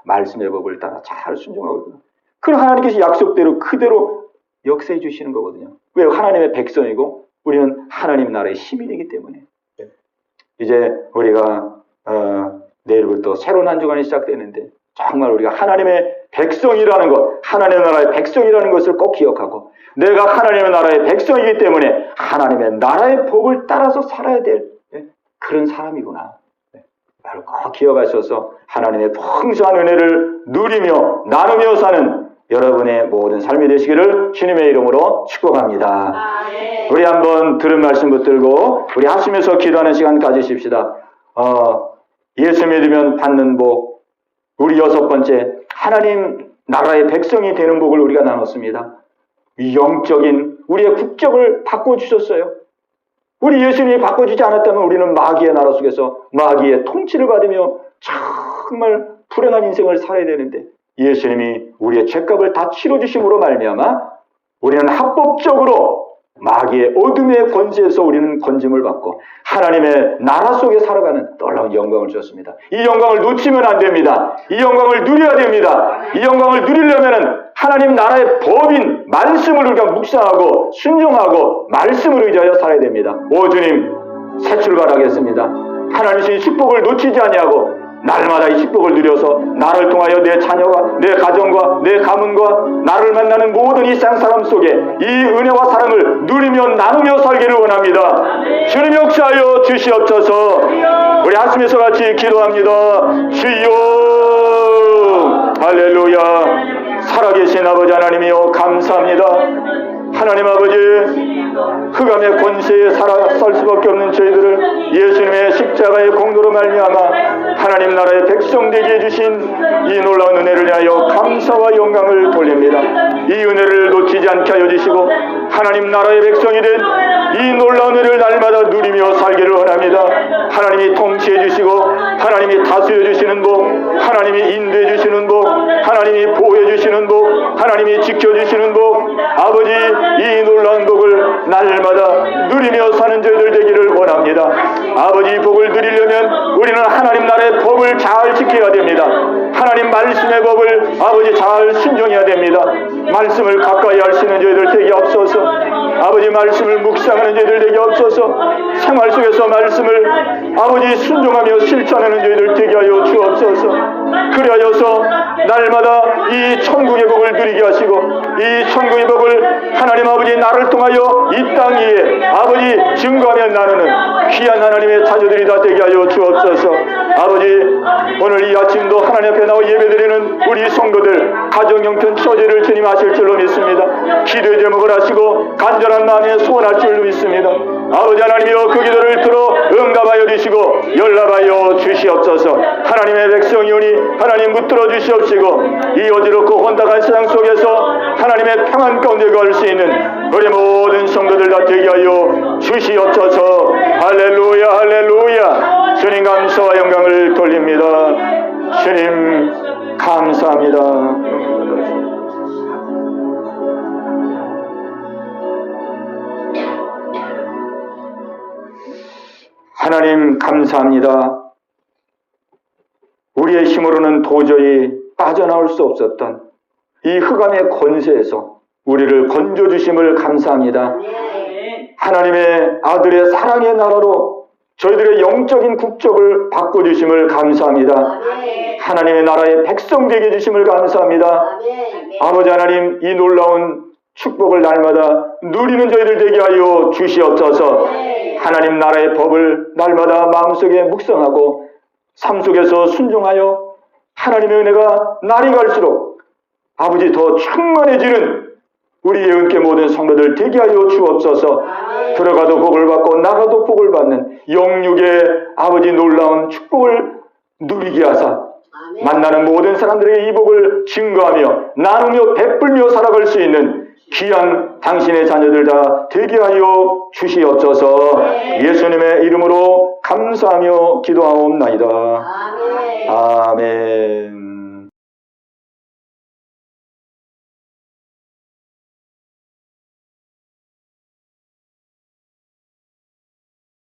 S1: 말씀의 법을 따라 잘 순종하거든요. 그럼 하나님께서 약속대로 그대로 역사해 주시는 거거든요. 왜? 하나님의 백성이고 우리는 하나님 나라의 시민이기 때문에. 이제 우리가 내일부터 새로운 한 주간이 시작되는데 정말 우리가 하나님의 백성이라는 것, 하나님의 나라의 백성이라는 것을 꼭 기억하고 내가 하나님의 나라의 백성이기 때문에 하나님의 나라의 법을 따라서 살아야 될 그런 사람이구나. 바로 꼭 기억하셔서 하나님의 풍성한 은혜를 누리며 나누며 사는 여러분의 모든 삶이 되시기를 주님의 이름으로 축복합니다. 우리 한번 들은 말씀 붙들고 우리 하시면서 기도하는 시간 가지십시다. 예수 믿으면 받는 복. 우리 6번째 하나님 나라의 백성이 되는 복을 우리가 나눴습니다. 이 영적인 우리의 국적을 바꿔주셨어요. 우리 예수님이 바꿔주지 않았다면 우리는 마귀의 나라 속에서 마귀의 통치를 받으며 정말 불행한 인생을 살아야 되는데 예수님이 우리의 죄값을 다 치러주심으로 말미암아 우리는 합법적으로 마귀의 어둠의 권세에서 우리는 건짐을 받고 하나님의 나라 속에 살아가는 놀라운 영광을 주셨습니다. 이 영광을 놓치면 안 됩니다. 이 영광을 누려야 됩니다. 이 영광을 누리려면 하나님 나라의 법인 말씀을 우리가 묵상하고 순종하고 말씀을 의지하여 살아야 됩니다. 오 주님 새 출발하겠습니다. 하나님 주신 축복을 놓치지 아니하고 날마다 이 축복을 누려서 나를 통하여 내 자녀와 내 가정과 내 가문과 나를 만나는 모든 이 세상 사람 속에 이 은혜와 사랑을 누리며 나누며 살기를 원합니다. 주님 역사하여 주시옵소서. 우리 하시면서 같이 기도합니다. 주여 할렐루야. 살아계신 아버지 하나님이여 감사합니다. 하나님 아버지 흑암의 권세에 살 수밖에 없는 저희들을 예수님의 십자가의 공로로 말미암아 하나님 나라의 백성 되게 해주신 이 놀라운 은혜를 위하여 감사와 영광을 돌립니다. 이 은혜를 놓치지 않게 하여 주시고 하나님 나라의 백성이 된 이 놀라운 은혜를 날마다 누리며 살기를 원합니다. 하나님이 통치해 주시고 하나님이 다스려 주시는 복, 하나님이 인도해 주시는 복, 하나님이 보호해 주시는 복, 하나님이 지켜 주시는 복, 아버지 이 놀라운 복을 날마다 누리며 사는 저희들 되기를 원합니다. 아버지 복을 누리려면 우리는 하나님 나라의 법을 잘 지켜야 됩니다. 하나님 말씀의 법을 아버지 잘 순종해야 됩니다. 말씀을 가까이 할 수 있는 저희들 되게 없어서, 아버지 말씀을 묵상하는 저희들 되게 없어서, 생활 속에서 말씀을 아버지 순종하며 실천하는 저희들 되게 하여 주옵소서. 그리하여서 날마다 이 천국의 복을 누리게 하시고, 이 천국의 복을 하나님 아버지 나를 통하여 이 땅 위에 아버지 증거하며 나누는 귀한 하나님의 자녀들이 다 되게 하여 주옵소서. 아버지 오늘 이 아침도 하나님 앞에 나와 예배드리는 우리 성도들 가정 형편 처제를 주님 아실 줄로 믿습니다. 기도의 제목을 하시고 간절한 마음에 소원할 줄로 믿습니다. 아버지 하나님이여 그 기도를 들어 응답하여 주시고 연락하여 주시옵소서. 하나님의 백성이오니 하나님 붙들어 주시옵시고 이 어지럽고 혼탁한 세상 속에서 하나님의 평안 가운데 갈 수 있는 우리 모든 성도들 다 되게 하여 주시옵소서. 할렐루야 할렐루야. 주님 감사와 영광을 돌립니다. 주님 감사합니다. 하나님 감사합니다. 우리의 힘으로는 도저히 빠져나올 수 없었던 이 흑암의 권세에서 우리를 건져주심을 감사합니다. 하나님의 아들의 사랑의 나라로 저희들의 영적인 국적을 바꿔주심을 감사합니다. 하나님의 나라의 백성 되게 해주심을 감사합니다. 아버지 하나님 이 놀라운 축복을 날마다 누리는 저희들 되게 하여 주시옵소서. 하나님 나라의 법을 날마다 마음속에 묵상하고 삶 속에서 순종하여 하나님의 은혜가 날이 갈수록 아버지 더 충만해지는 우리의 은혜 모든 성도들 되게 하여 주옵소서. 들어가도 복을 받고 나가도 복을 받는 영육의 아버지 놀라운 축복을 누리게 하사 만나는 모든 사람들에게 이 복을 증거하며 나누며 베풀며 살아갈 수 있는 귀한 당신의 자녀들 다 되게 하여 주시옵소서. 예수님의 이름으로 감사하며 기도하옵나이다. 아멘.